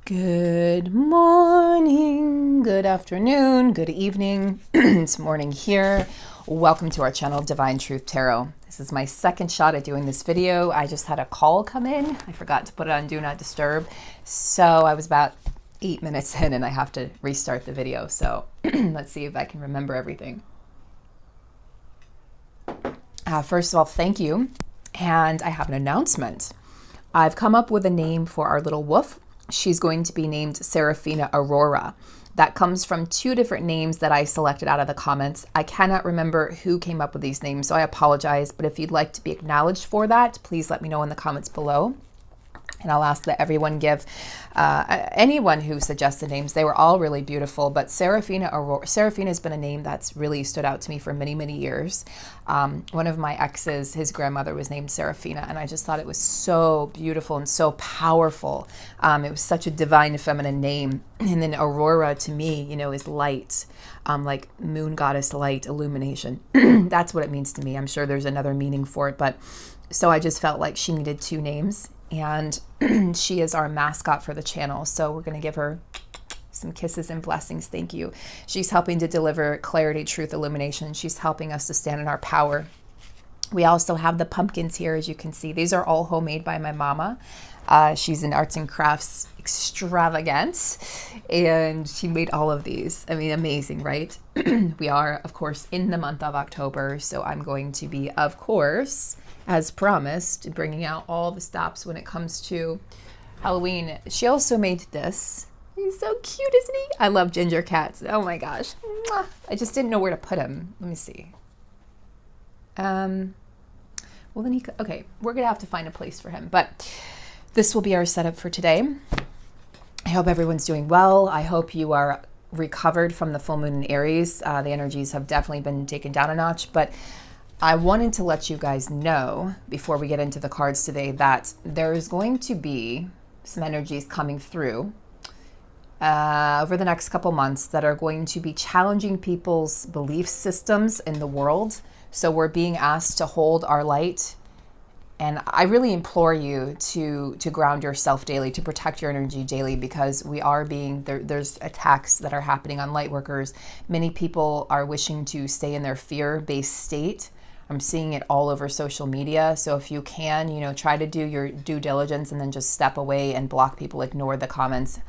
Good morning, good afternoon, good evening. It's morning here. Welcome to our channel, Divine Truth Tarot. This is my second shot at doing this video. I just had a call come in. I forgot to put it on Do Not Disturb. So I was about 8 minutes in and I have to restart the video. So let's see if I can remember everything. First of all, thank you. And I have an announcement. I've come up with a name for our little wolf. She's going to be named Seraphina Aurora. That comes from two different names that I selected out of the comments. I cannot remember who came up with these names, so I apologize. But if you'd like to be acknowledged for that, please let me know in the comments below. And I'll ask that everyone give anyone who suggested names. They were all really beautiful, but Seraphina has been a name that's really stood out to me for many, many years. One of my exes, his grandmother was named Seraphina, and I just thought it was so beautiful and so powerful. It was such a divine feminine name. And then Aurora to me, you know, is light, like moon goddess light, illumination. That's what it means to me. I'm sure there's another meaning for it, but so I just felt like she needed two names. And she is our mascot for the channel. So we're going to give her some kisses and blessings. Thank you. She's helping to deliver clarity, truth, illumination. She's helping us to stand in our power. We also have the pumpkins here, as you can see. These are all homemade by my mama. She's an arts and crafts extravagance, and she made all of these. I mean, amazing, right? We are, of course, in the month of October. So I'm going to be, of course, as promised, bringing out all the stops when it comes to Halloween. She also made this. He's so cute, isn't he? I love ginger cats. Oh my gosh. Mwah. I just didn't know where to put him. Let me see. Well, then okay, we're going to have to find a place for him. But this will be our setup for today. I hope everyone's doing well. I hope you are recovered from the full moon in Aries. The energies have definitely been taken down a notch, but I wanted to let you guys know before we get into the cards today that there is going to be some energies coming through over the next couple months that are going to be challenging people's belief systems in the world. So we're being asked to hold our light. And I really implore you to ground yourself daily, to protect your energy daily, because we are being, there's attacks that are happening on light workers. Many people are wishing to stay in their fear-based state. I'm seeing it all over social media. So if you can, you know, try to do your due diligence and then just step away and block people, ignore the comments,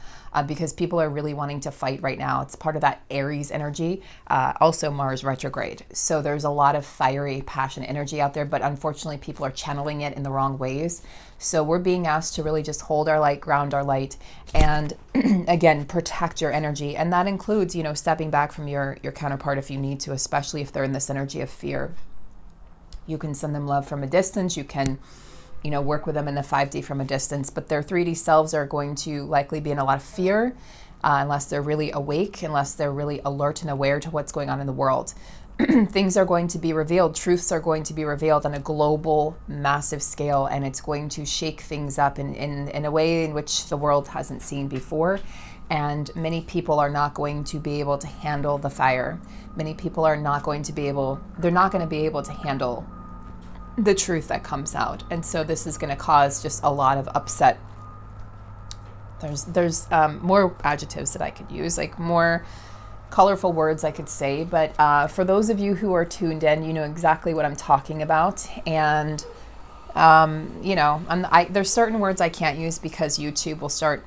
because people are really wanting to fight right now. It's part of that Aries energy, also Mars retrograde. So there's a lot of fiery, passionate energy out there, but unfortunately people are channeling it in the wrong ways. So we're being asked to really just hold our light, ground our light, and again, protect your energy. And that includes, you know, stepping back from your counterpart if you need to, especially if they're in this energy of fear. You can send them love from a distance. You can, you know, work with them in the 5D from a distance, but their 3D selves are going to likely be in a lot of fear unless they're really awake, unless they're really alert and aware to what's going on in the world. Things are going to be revealed. Truths are going to be revealed on a global, massive scale, and it's going to shake things up in a way in which the world hasn't seen before. And many people are not going to be able to handle the fire. Many people are not going to be able, they're not going to be able to handle the truth that comes out. And so this is going to cause just a lot of upset. There's more adjectives that I could use, like more colorful words I could say, but for those of you who are tuned in, you know exactly what I'm talking about. And you know, there's certain words I can't use because YouTube will start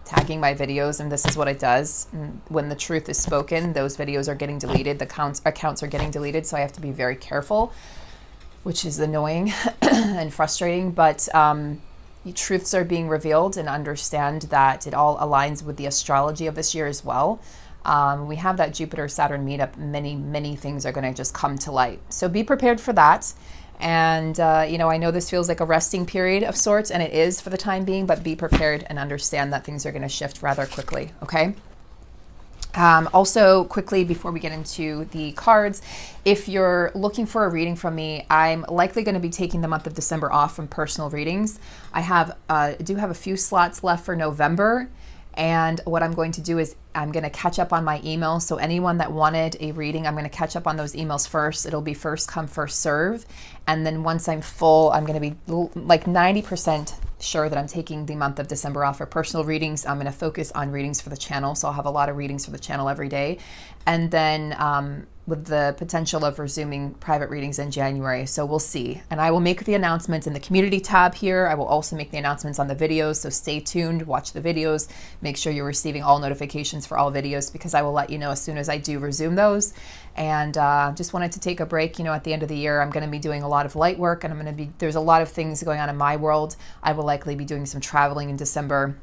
tagging my videos, and this is what it does. When the truth is spoken, those videos are getting deleted, the accounts are getting deleted, so I have to be very careful, which is annoying and frustrating, but truths are being revealed, and understand that it all aligns with the astrology of this year as well. We have that Jupiter-Saturn meetup. Many things are going to just come to light. So be prepared for that. And, you know, I know this feels like a resting period of sorts, and it is for the time being, but be prepared and understand that things are going to shift rather quickly, okay? Also, quickly, before we get into the cards, if you're looking for a reading from me, I'm likely going to be taking the month of December off from personal readings. I do have a few slots left for November, and what I'm going to do is I'm going to catch up on my emails. So anyone that wanted a reading, I'm going to catch up on those emails first. It'll be first come, first serve. And then once I'm full, I'm going to be like 90% sure that I'm taking the month of December off for personal readings. I'm going to focus on readings for the channel. So I'll have a lot of readings for the channel every day. And then with the potential of resuming private readings in January. So we'll see. And I will make the announcements in the community tab here. I will also make the announcements on the videos. So stay tuned, watch the videos, make sure you're receiving all notifications for all videos, because I will let you know as soon as I do resume those. And just wanted to take a break. You know, at the end of the year, I'm going to be doing a lot of light work, and there's a lot of things going on in my world. I will likely be doing some traveling in December.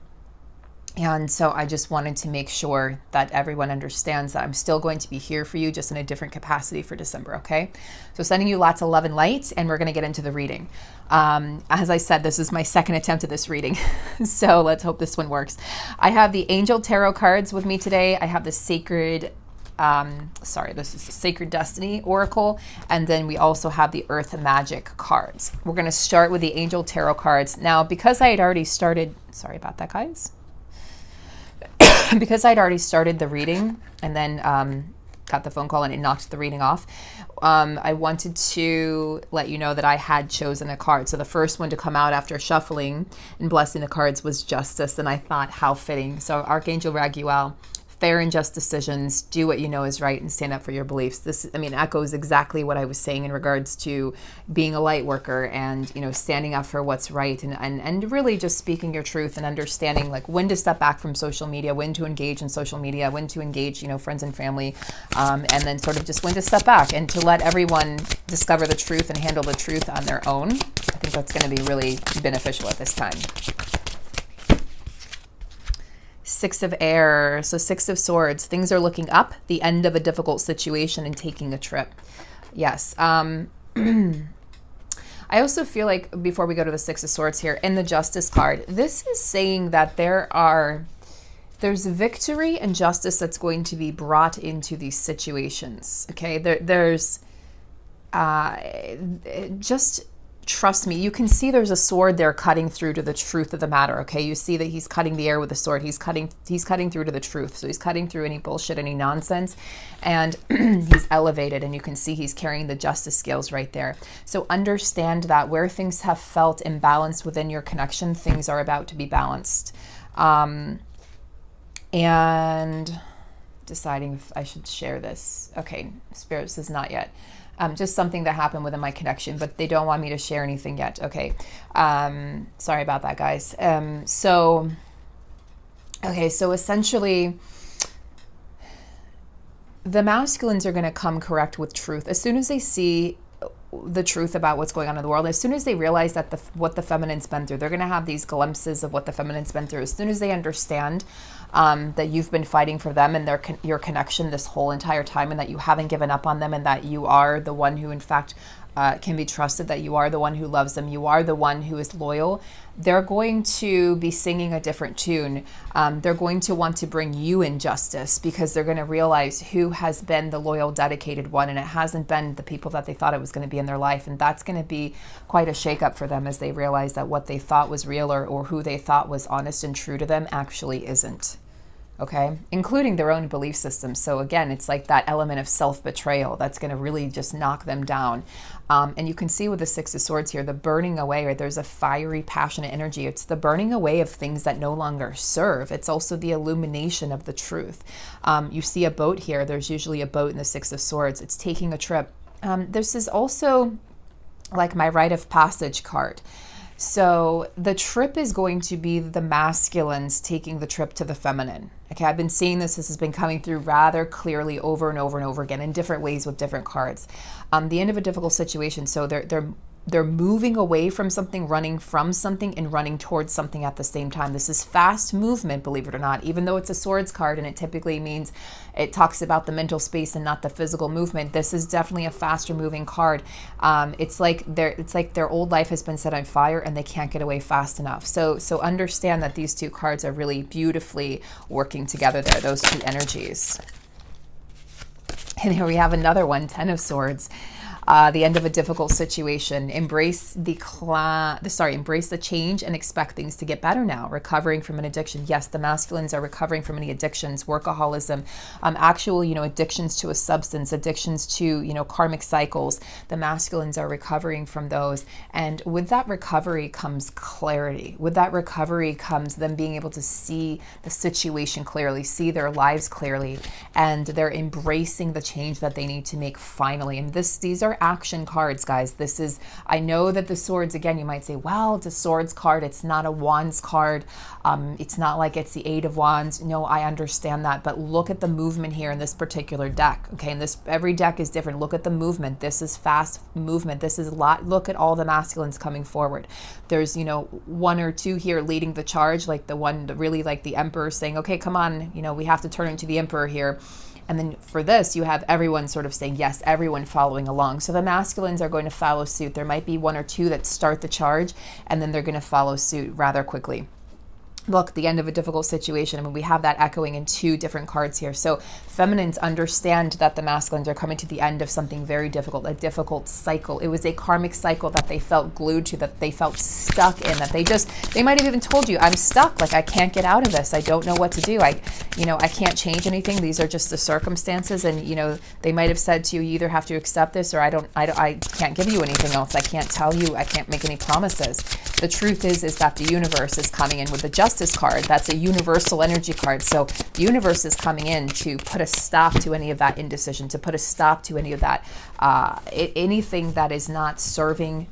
And so I just wanted to make sure that everyone understands that I'm still going to be here for you, just in a different capacity for December, okay? So sending you lots of love and light, and we're going to get into the reading. As I said, this is my second attempt at this reading, so let's hope this one works. I have the Angel Tarot cards with me today. I have the Sacred, this is the Sacred Destiny Oracle, and then we also have the Earth Magic cards. We're going to start with the Angel Tarot cards. Now, because I had already started, sorry about that, guys. Because I'd already started the reading and then got the phone call and it knocked the reading off, I wanted to let you know that I had chosen a card. So the first one to come out after shuffling and blessing the cards was Justice, and I thought, how fitting. So Archangel Raguel, fair and just decisions, do what you know is right, and stand up for your beliefs. This, echoes exactly what I was saying in regards to being a light worker and, standing up for what's right, and really just speaking your truth and understanding like when to step back from social media, when to engage in social media, when to engage, friends and family, and then sort of just when to step back and to let everyone discover the truth and handle the truth on their own. I think that's going to be really beneficial at this time. Six of Air, so Six of Swords. Things are looking up, the end of a difficult situation and taking a trip. Yes. I also feel like, before we go to the Six of Swords here, in the Justice card, this is saying that there's victory and justice that's going to be brought into these situations. Okay, there's just trust me, you can see there's a sword there cutting through to the truth of the matter, okay? You see that he's cutting the air with the sword. He's cutting through to the truth. So he's cutting through any bullshit, any nonsense, and he's elevated, and you can see he's carrying the justice scales right there. So understand that where things have felt imbalanced within your connection, things are about to be balanced. And deciding if I should share this. Okay, Spirit says not yet. Just something that happened within my connection, but they don't want me to share anything yet. Okay. Sorry about that, guys. So essentially, the masculines are going to come correct with truth. As soon as they see the truth about what's going on in the world, as soon as they realize that what the feminine's been through, they're going to have these glimpses of what the feminine's been through. As soon as they understand that you've been fighting for them and your connection this whole entire time, and that you haven't given up on them, and that you are the one who in fact can be trusted, that you are the one who loves them, you are the one who is loyal, they're going to be singing a different tune. They're going to want to bring you in justice, because they're going to realize who has been the loyal, dedicated one, and it hasn't been the people that they thought it was going to be in their life. And that's going to be quite a shakeup for them, as they realize that what they thought was real, or who they thought was honest and true to them, actually isn't. Okay, including their own belief system. So again, it's like that element of self-betrayal that's going to really just knock them down. And you can see with the Six of Swords here, the burning away, right? There's a fiery, passionate energy. It's the burning away of things that no longer serve. It's also the illumination of the truth. You see a boat here. There's usually a boat in the Six of Swords. It's taking a trip. This is also like my rite of passage card. So the trip is going to be the masculines taking the trip to the feminine. Okay, I've been seeing this has been coming through rather clearly over and over and over again in different ways with different cards. The end of a difficult situation. So they're moving away from something, running from something, and running towards something at the same time. This is fast movement, believe it or not, even though it's a swords card and it typically means it talks about the mental space and not the physical movement. This is definitely a faster moving card. It's like their old life has been set on fire and they can't get away fast enough. So understand that these two cards are really beautifully working together there, those two energies. And here we have another one, Ten of Swords. The end of a difficult situation. Embrace embrace the change and expect things to get better now. Recovering from an addiction. Yes, the masculines are recovering from any addictions, workaholism, actual, addictions to a substance, addictions to, karmic cycles. The masculines are recovering from those. And with that recovery comes clarity. With that recovery comes them being able to see the situation clearly, see their lives clearly, and they're embracing the change that they need to make finally. And these are action cards, guys. I know that the swords, again, you might say, well, it's a swords card. It's not a wands card. It's not like it's the 8 of Wands. No, I understand that. But look at the movement here in this particular deck. Okay, and every deck is different. Look at the movement. This is fast movement. This is a lot. Look at all the masculines coming forward. There's, 1 or 2 here leading the charge, like the one really like the emperor saying, okay, come on, we have to turn into the emperor here. And then for this, you have everyone sort of saying yes, everyone following along. So the masculines are going to follow suit. There might be 1 or 2 that start the charge, and then they're going to follow suit rather quickly. Look, the end of a difficult situation. I mean, we have that echoing in 2 different cards here. So feminines understand that the masculines are coming to the end of something very difficult, a difficult cycle. It was a karmic cycle that they felt glued to, that they felt stuck in, that they might have even told you, I'm stuck, like I can't get out of this. I don't know what to do. I can't change anything. These are just the circumstances. And, they might have said to you, you either have to accept this or I can't give you anything else. I can't tell you, I can't make any promises. The truth is that the universe is coming in with the Justice card. That's a universal energy card. So the universe is coming in to put a stop to any of that indecision, to put a stop to any of that, anything that is not serving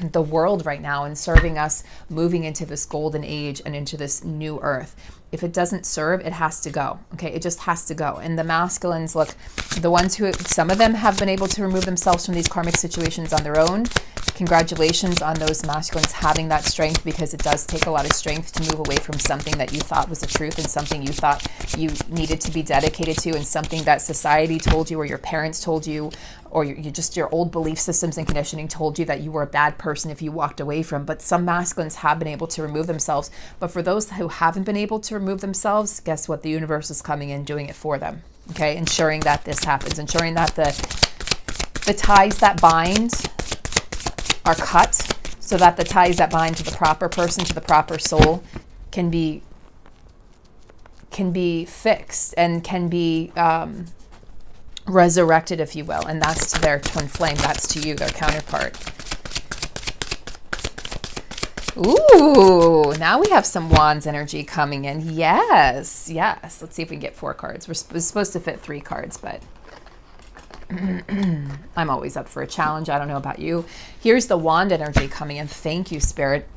the world right now and serving us moving into this golden age and into this new earth. If it doesn't serve, it has to go. Okay, it just has to go. And the masculines, look, the ones who, some of them have been able to remove themselves from these karmic situations on their own. Congratulations on those masculines having that strength, because it does take a lot of strength to move away from something that you thought was the truth and something you thought you needed to be dedicated to, and something that society told you or your parents told you, or your old belief systems and conditioning told you that you were a bad person if you walked away from. But some masculines have been able to remove themselves. But for those who haven't been able to remove themselves, guess what? The universe is coming in doing it for them. Okay, ensuring that this happens, ensuring that the ties that bind are cut, so that the ties that bind to the proper person, to the proper soul, can be fixed and can be resurrected, if you will. And that's to their twin flame. That's to you, their counterpart. Ooh, now we have some Wands energy coming in. Yes. Let's see if we can get 4 cards. We're supposed to fit 3 cards, but I'm always up for a challenge. I don't know about you. Here's the Wand energy coming in. Thank you, Spirit.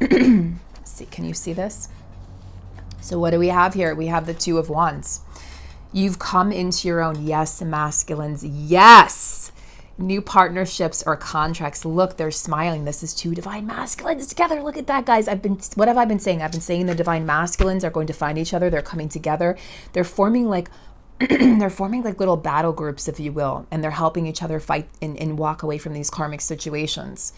See, can you see this? So what do we have here? We have the 2 of Wands. You've come into your own. Yes, masculines. Yes. New partnerships or contracts. Look, they're smiling. This is 2 divine masculines together. Look at that, guys. What have I been saying? I've been saying the divine masculines are going to find each other. They're coming together. They're forming like little battle groups, if you will, and they're helping each other fight and walk away from these karmic situations.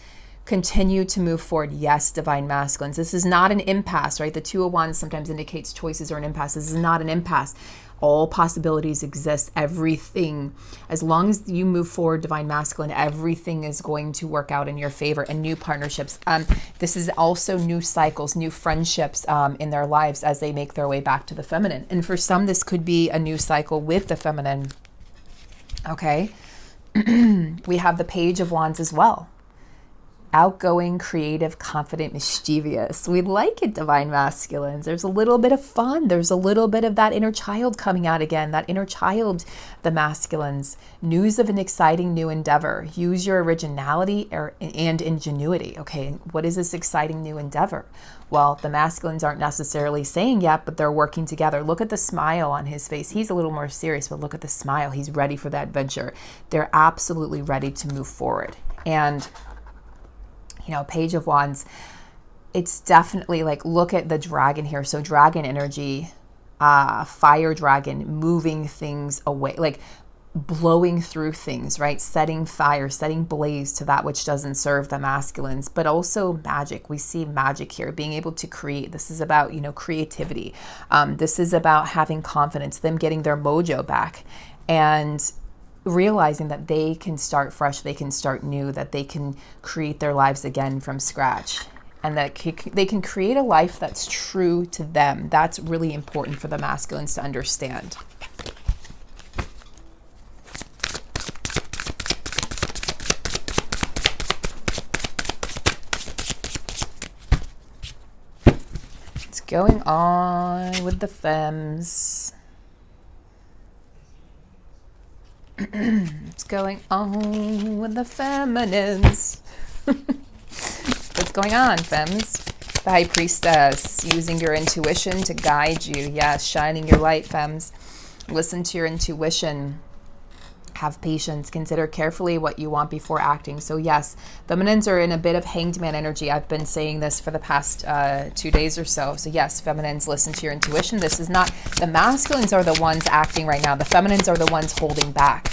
Continue to move forward. Yes, divine masculines. This is not an impasse, right? The 2 of Wands sometimes indicates choices or an impasse. This is not an impasse. All possibilities exist. Everything, as long as you move forward, divine masculine, everything is going to work out in your favor. And new partnerships. This is also new cycles, new friendships in their lives as they make their way back to the feminine. And for some, this could be a new cycle with the feminine. Okay. We have the Page of Wands as well. Outgoing, creative, confident, mischievous. We like it, divine masculines. There's a little bit of fun. There's a little bit of that inner child coming out again. That inner child, the masculines. News of an exciting new endeavor. Use your originality and ingenuity. Okay, what is this exciting new endeavor? Well, the masculines aren't necessarily saying yet, but they're working together. Look at the smile on his face. He's a little more serious, but look at the smile. He's ready for that adventure. They're absolutely ready to move forward. And Page of Wands, it's definitely like, look at the dragon here. So dragon energy, fire dragon, moving things away, like blowing through things, right? Setting fire, setting blaze to that which doesn't serve the masculines, but also magic. We see magic here, being able to create. This is about, creativity. This is about having confidence, them getting their mojo back. And realizing that they can start fresh, they can start new, that they can create their lives again from scratch, and that they can create a life that's true to them. That's really important for the masculines to understand. What's going on with the femmes? What's going on with the feminines? What's going on, femmes? The High Priestess, using your intuition to guide you. Yes, shining your light, femmes. Listen to your intuition. Have patience. Consider carefully what you want before acting. So yes, feminines are in a bit of hanged man energy. I've been saying this for the past 2 days or so. So yes, feminines, listen to your intuition. This is not, the masculines are the ones acting right now. The feminines are the ones holding back.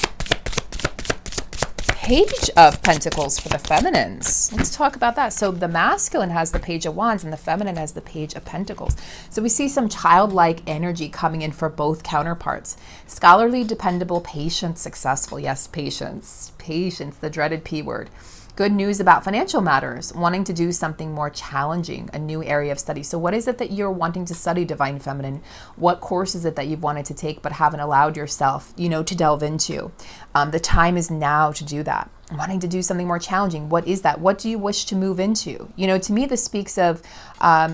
Page of Pentacles for the feminines. Let's talk about that. So the masculine has the Page of Wands and the feminine has the Page of Pentacles. So we see some childlike energy coming in for both counterparts. Scholarly, dependable, patient, successful. Yes, patience. Patience, the dreaded P word. Good news about financial matters, wanting to do something more challenging, a new area of study. So what is it that you're wanting to study, Divine Feminine? What course is it that you've wanted to take but haven't allowed yourself, to delve into? The time is now to do that. Wanting to do something more challenging. What is that? What do you wish to move into? To me, this speaks of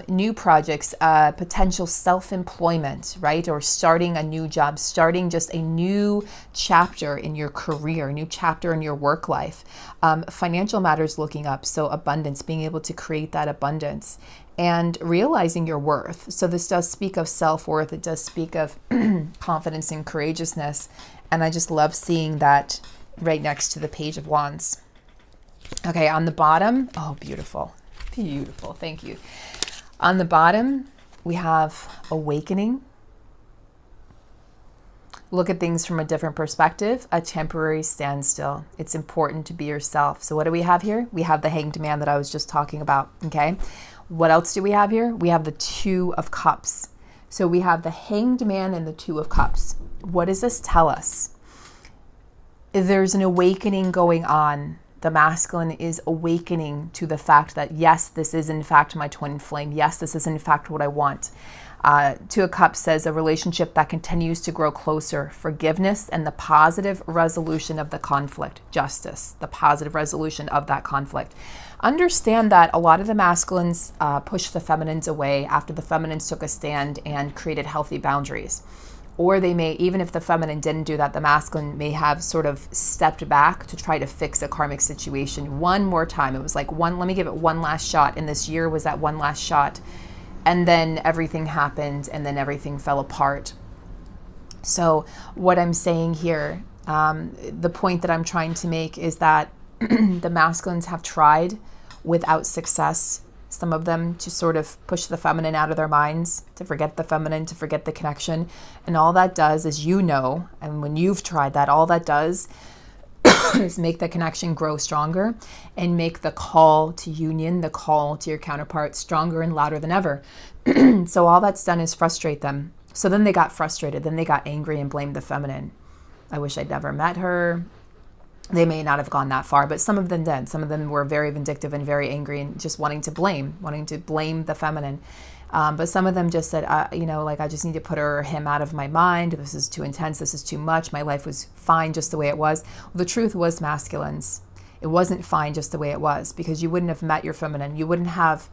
new projects, potential self-employment, right? Or starting a new job, starting just a new chapter in your career, a new chapter in your work life. Financial matters looking up. So abundance, being able to create that abundance and realizing your worth. So this does speak of self-worth. It does speak of confidence and courageousness. And I just love seeing that right next to the Page of Wands. Okay, on the bottom, oh, beautiful. Beautiful, thank you. On the bottom, we have awakening. Look at things from a different perspective, a temporary standstill. It's important to be yourself. So what do we have here? We have the Hanged Man that I was just talking about, okay? What else do we have here? We have the Two of Cups. So we have the Hanged Man and the Two of Cups. What does this tell us? There's an awakening going on. The masculine is awakening to the fact that, yes, this is in fact my twin flame. Yes, this is in fact what I want. Two of Cups says a relationship that continues to grow closer, forgiveness, and the positive resolution of the conflict, justice, the positive resolution of that conflict. Understand that a lot of the masculines pushed the feminines away after the feminines took a stand and created healthy boundaries. Or they may, even if the feminine didn't do that, the masculine may have sort of stepped back to try to fix a karmic situation one more time. It was like, let me give it one last shot. And this year was that one last shot. And then everything happened and then everything fell apart. So what I'm saying here, the point that I'm trying to make is that the masculines have tried without success, some of them, to sort of push the feminine out of their minds, to forget the feminine, to forget the connection. And all that does is, and when you've tried that, all that does is make the connection grow stronger and make the call to union, the call to your counterpart, stronger and louder than ever. So all that's done is frustrate them. So then they got frustrated. Then they got angry and blamed the feminine. I wish I'd never met her. They may not have gone that far, but some of them did. Some of them were very vindictive and very angry and just wanting to blame the feminine. But some of them just said, I just need to put her or him out of my mind. This is too intense. This is too much. My life was fine just the way it was. Well, the truth was, masculines, it wasn't fine just the way it was, because you wouldn't have met your feminine. You wouldn't have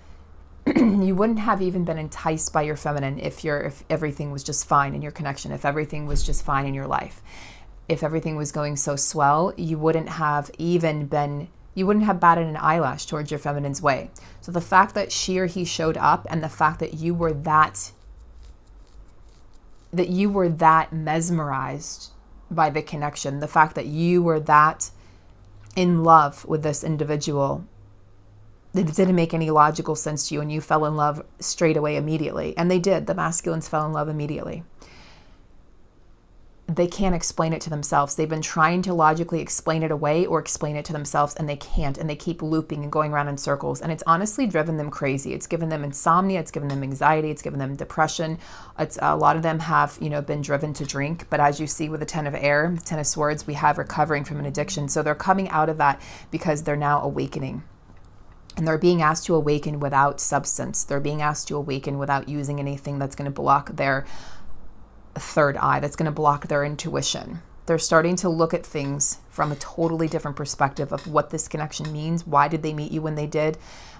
even been enticed by your feminine if everything was just fine in your connection, if everything was just fine in your life. If everything was going so swell, you wouldn't have batted an eyelash towards your feminine's way. So the fact that she or he showed up, and the fact that you were that mesmerized by the connection, the fact that you were that in love with this individual, that it didn't make any logical sense to you, and you fell in love straight away immediately. And they did. The masculines fell in love immediately. they can't explain it to themselves. They've been trying to logically explain it away or explain it to themselves, and they can't, and they keep looping and going around in circles, and it's honestly driven them crazy. It's given them insomnia, it's given them anxiety, it's given them depression. It's a lot of them have, been driven to drink, but as you see with the Ten of Air, the Ten of Swords, we have recovering from an addiction. So they're coming out of that because they're now awakening. And they're being asked to awaken without substance. They're being asked to awaken without using anything that's going to block their third eye, that's going to block their intuition. They're starting to look at things from a totally different perspective of what this connection means. Why did they meet you when they did?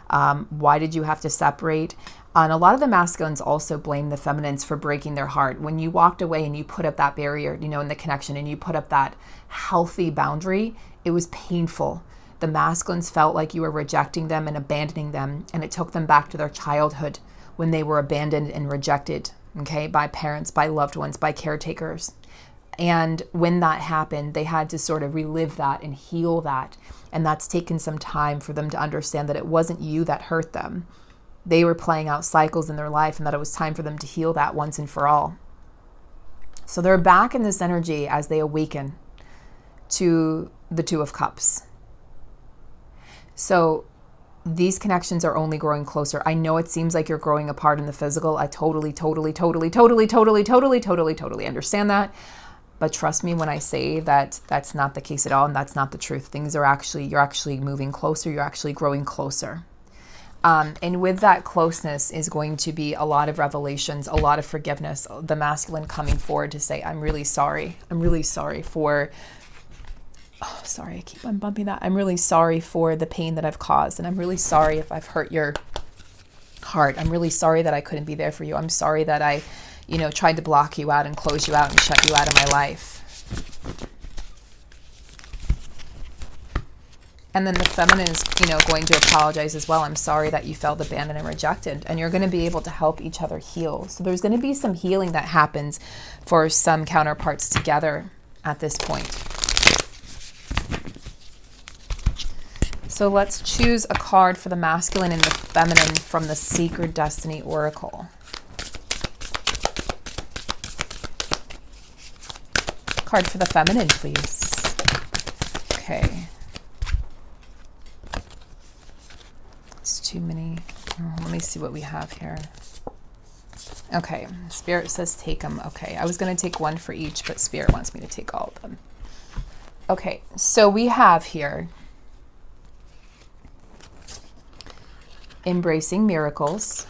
Why did you have to separate? And a lot of the masculines also blame the feminines for breaking their heart. When you walked away and you put up that barrier, in the connection, and you put up that healthy boundary, it was painful. The masculines felt like you were rejecting them and abandoning them, and it took them back to their childhood when they were abandoned and rejected, by parents, by loved ones, by caretakers. And when that happened, they had to sort of relive that and heal that. And that's taken some time for them to understand that it wasn't you that hurt them. They were playing out cycles in their life, and that it was time for them to heal that once and for all. So they're back in this energy as they awaken to the Two of Cups. So these connections are only growing closer. I know it seems like you're growing apart in the physical. I totally understand that. But trust me when I say that that's not the case at all, and that's not the truth. You're actually moving closer. You're actually growing closer. And with that closeness is going to be a lot of revelations, a lot of forgiveness. The masculine coming forward to say, I'm really sorry. I'm really sorry for... Oh, sorry, I keep on bumping that. I'm really sorry for the pain that I've caused. And I'm really sorry if I've hurt your heart. I'm really sorry that I couldn't be there for you. I'm sorry that I, tried to block you out and close you out and shut you out of my life. And then the feminine is, going to apologize as well. I'm sorry that you felt abandoned and rejected. And you're going to be able to help each other heal. So there's going to be some healing that happens for some counterparts together at this point. So let's choose a card for the masculine and the feminine from the Sacred Destiny Oracle. Card for the feminine, please. Okay. It's too many. Oh, let me see what we have here. Okay. Spirit says take them. Okay. I was going to take one for each, but Spirit wants me to take all of them. Okay. So we have here Embracing Miracles.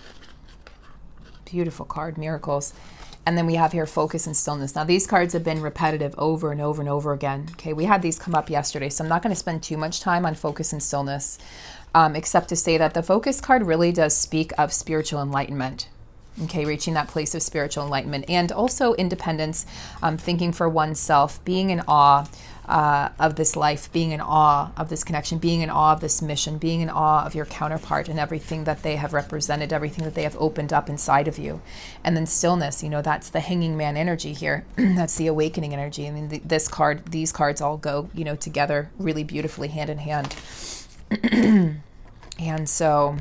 Beautiful card, Miracles. And then we have here Focus and Stillness. Now these cards have been repetitive over and over and over again. Okay, we had these come up yesterday, so I'm not going to spend too much time on Focus and Stillness, except to say that the Focus card really does speak of spiritual enlightenment. Okay, reaching that place of spiritual enlightenment and also independence, thinking for oneself, being in awe of this life, being in awe of this connection, being in awe of this mission, being in awe of your counterpart and everything that they have represented, everything that they have opened up inside of you. And then stillness, that's the hanging man energy here. That's the awakening energy. I mean, these cards all go, together really beautifully hand in hand. And so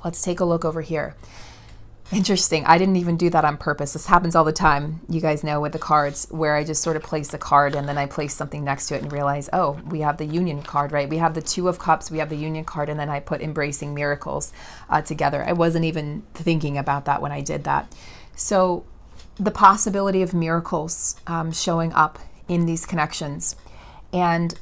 let's take a look over here. Interesting. I didn't even do that on purpose. This happens all the time, you guys know, with the cards, where I just sort of place the card and then I place something next to it and realize, oh, we have the Union card, right? We have the Two of Cups, we have the Union card, and then I put Embracing Miracles together. I wasn't even thinking about that when I did that. So the possibility of miracles showing up in these connections, and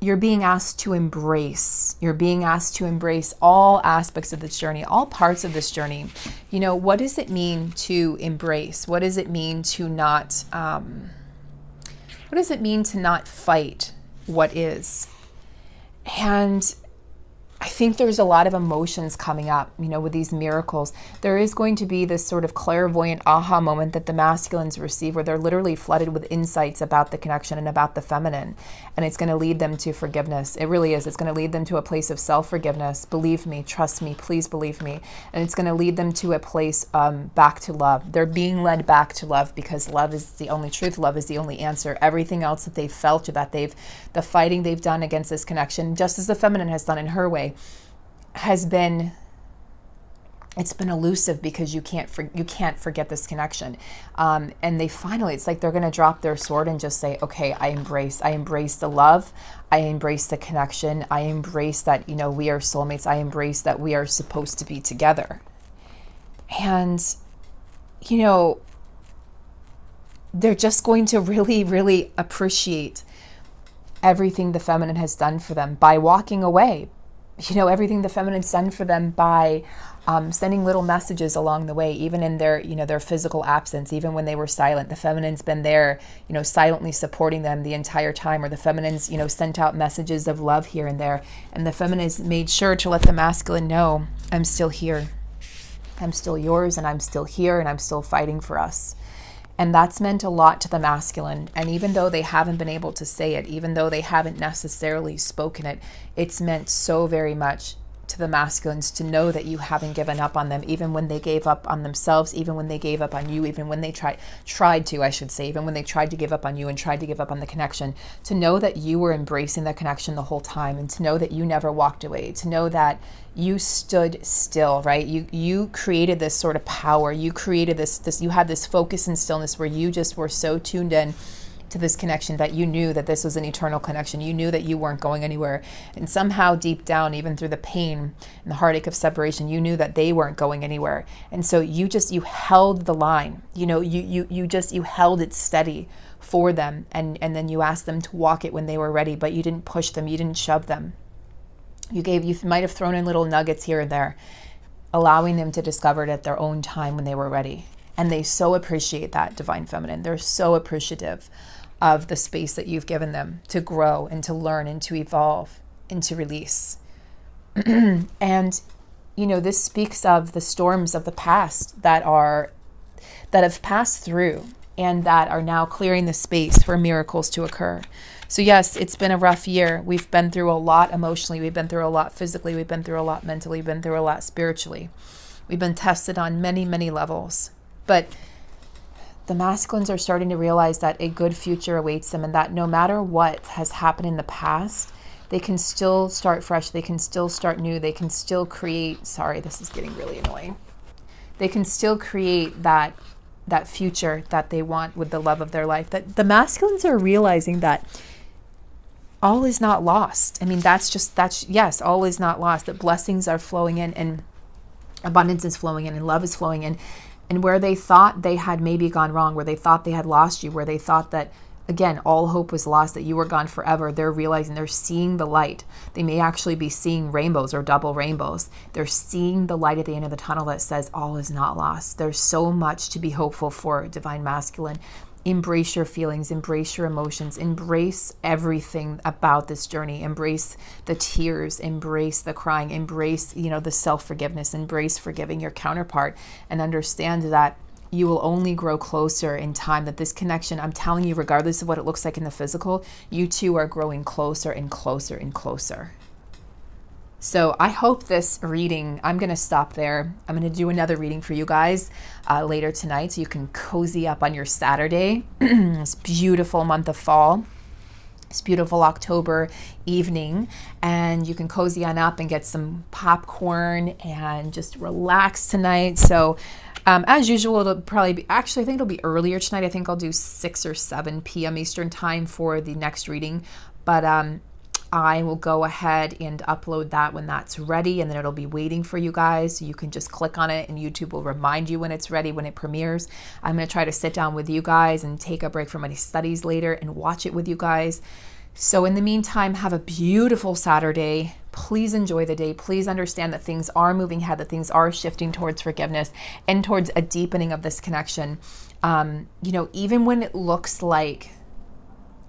you're being asked to embrace. You're being asked to embrace all aspects of this journey, all parts of this journey. What does it mean to embrace? What does it mean to not, fight what is? And I think there's a lot of emotions coming up, with these miracles. There is going to be this sort of clairvoyant aha moment that the masculines receive where they're literally flooded with insights about the connection and about the feminine. And it's going to lead them to forgiveness. It really is. It's going to lead them to a place of self-forgiveness. Believe me, trust me, please believe me. And it's going to lead them to a place back to love. They're being led back to love because love is the only truth. Love is the only answer. Everything else that they've felt or that the fighting they've done against this connection, just as the feminine has done in her way, has been it's been elusive because you can't forget this connection. And they finally, it's like they're going to drop their sword and just say, okay, I embrace the love. I embrace the connection. I embrace that, we are soulmates. I embrace that we are supposed to be together. And, they're just going to really, really appreciate everything the feminine has done for them by walking away. Everything the feminine's done for them by sending little messages along the way, even in their, their physical absence, even when they were silent. The feminine's been there, silently supporting them the entire time, or the feminine's, sent out messages of love here and there. And the feminine's made sure to let the masculine know, I'm still here. I'm still yours, and I'm still here, and I'm still fighting for us. And that's meant a lot to the masculine. And even though they haven't been able to say it, even though they haven't necessarily spoken it, it's meant so very much to the masculines to know that you haven't given up on them, even when they gave up on themselves, even when they gave up on you, even when they tried even when they tried to give up on you and tried to give up on the connection, to know that you were embracing the connection the whole time, and to know that you never walked away, to know that you stood still, right? You created this sort of power. You created this, you had this focus and stillness where you just were so tuned in to this connection that you knew that this was an eternal connection. You knew that you weren't going anywhere. And somehow deep down, even through the pain and the heartache of separation, you knew that they weren't going anywhere. And so you held the line, you held it steady for them. And then you asked them to walk it when they were ready, but you didn't push them. You didn't shove them. You might have thrown in little nuggets here and there, allowing them to discover it at their own time when they were ready. And they so appreciate that, Divine Feminine. They're so appreciative of the space that you've given them to grow and to learn and to evolve and to release. And, this speaks of the storms of the past that have passed through and that are now clearing the space for miracles to occur. So yes, it's been a rough year. We've been through a lot emotionally. We've been through a lot physically. We've been through a lot mentally. We've been through a lot spiritually. We've been tested on many, many levels. But the masculines are starting to realize that a good future awaits them, and that no matter what has happened in the past, they can still start fresh. They can still start new. They can still create, sorry, this is getting really annoying. They can still create that future that they want with the love of their life. That the masculines are realizing that all is not lost. I mean, yes, all is not lost. That blessings are flowing in, and abundance is flowing in, and love is flowing in. And where they thought they had maybe gone wrong, where they thought they had lost you, where they thought that, again, all hope was lost, that you were gone forever, they're realizing, they're seeing the light. They may actually be seeing rainbows or double rainbows. They're seeing the light at the end of the tunnel that says all is not lost. There's so much to be hopeful for, Divine Masculine. Embrace your feelings, embrace your emotions, embrace everything about this journey, embrace the tears, embrace the crying, embrace, the self-forgiveness, embrace forgiving your counterpart, and understand that you will only grow closer in time, that this connection, I'm telling you, regardless of what it looks like in the physical, you two are growing closer and closer and closer. So I hope this reading, I'm going to stop there. I'm going to do another reading for you guys later tonight so you can cozy up on your Saturday. This beautiful month of fall. It's beautiful October evening, and you can cozy on up and get some popcorn and just relax tonight. So as usual, it'll probably be, actually I think it'll be earlier tonight. I think I'll do 6 or 7 p.m. Eastern time for the next reading. But I will go ahead and upload that when that's ready, and then it'll be waiting for you guys. So you can just click on it and YouTube will remind you when it's ready, when it premieres. I'm going to try to sit down with you guys and take a break from my studies later and watch it with you guys. So in the meantime, have a beautiful Saturday. Please enjoy the day. Please understand that things are moving ahead, that things are shifting towards forgiveness and towards a deepening of this connection. Even when it looks like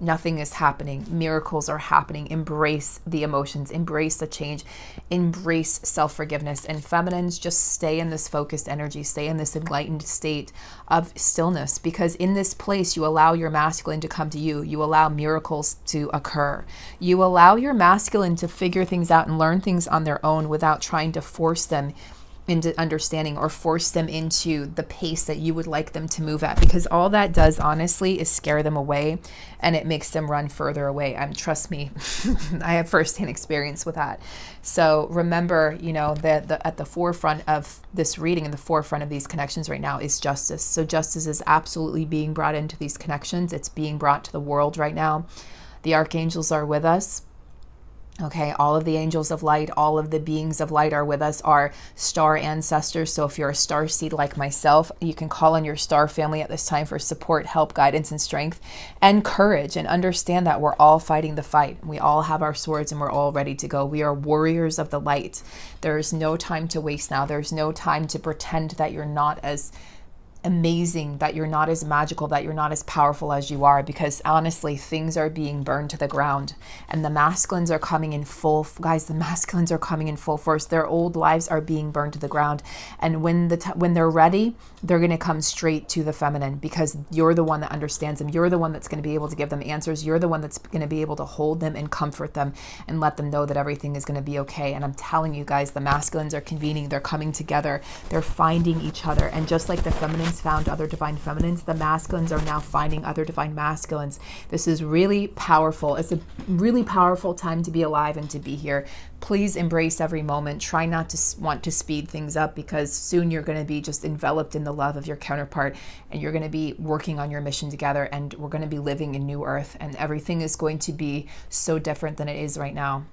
nothing is happening, miracles are happening. Embrace the emotions, embrace the change, embrace self-forgiveness. And feminines, just stay in this focused energy, stay in this enlightened state of stillness, because in this place you allow your masculine to come to you. You allow miracles to occur. You allow your masculine to figure things out and learn things on their own without trying to force them into understanding or force them into the pace that you would like them to move at, because all that does honestly is scare them away, and it makes them run further away. Trust me, I have firsthand experience with that. So remember, you know, that at the forefront of this reading and the forefront of these connections right now is justice. So justice is absolutely being brought into these connections. It's being brought to the world right now. The archangels are with us. Okay, all of the angels of light, all of the beings of light are with us, our star ancestors. So if you're a star seed like myself, you can call on your star family at this time for support, help, guidance, and strength, and courage. And understand that we're all fighting the fight. We all have our swords and we're all ready to go. We are warriors of the light. There is no time to waste now. There's no time to pretend that you're not as amazing, that you're not as magical, that you're not as powerful as you are, because honestly, things are being burned to the ground, and the masculines are coming in full, guys, the masculines are coming in full force. Their old lives are being burned to the ground, and when they're ready, they're going to come straight to the feminine, because you're the one that understands them. You're the one that's going to be able to give them answers. You're the one that's going to be able to hold them and comfort them and let them know that everything is going to be okay. And I'm telling you guys, the masculines are convening, they're coming together, they're finding each other, and just like the feminines found other divine feminines, the masculines are now finding other divine masculines. This is really powerful. It's a really powerful time to be alive and to be here. Please embrace every moment. Try not to want to speed things up, because soon you're going to be just enveloped in the love of your counterpart, and you're going to be working on your mission together, and we're going to be living in new earth, and everything is going to be so different than it is right now.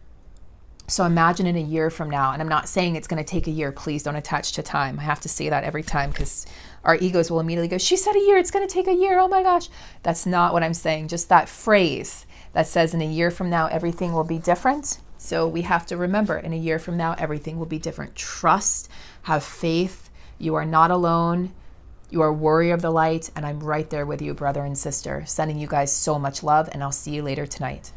So imagine in a year from now, and I'm not saying it's going to take a year. Please don't attach to time. I have to say that every time, because our egos will immediately go, she said a year, it's going to take a year. Oh my gosh. That's not what I'm saying. Just that phrase that says in a year from now, everything will be different. So we have to remember, in a year from now, everything will be different. Trust, have faith. You are not alone. You are a warrior of the light, and I'm right there with you, brother and sister. Sending you guys so much love, and I'll see you later tonight.